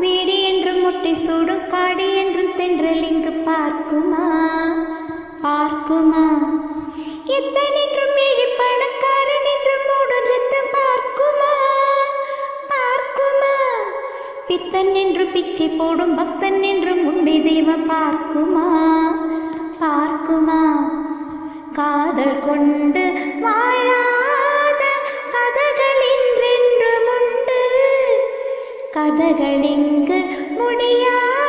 வீடு என்றும் முட்டை சூடும் காடு என்றும் தென்றல் இங்கு பார்க்குமா பார்க்குமா எத்தன் என்றும் ஏழு பணக்காரன் என்றும் மூடும் ரத்தம் பார்க்குமா பார்க்குமா பித்தன் என்று பிச்சை போடும் பக்தன் என்றும் உண்மை தெய்வம் பார்க்குமா பார்க்குமா காதல் கொண்டு வாழாத கதைகள் என்றென்றும் உண்டு கதைகள் இங்கு முடியாது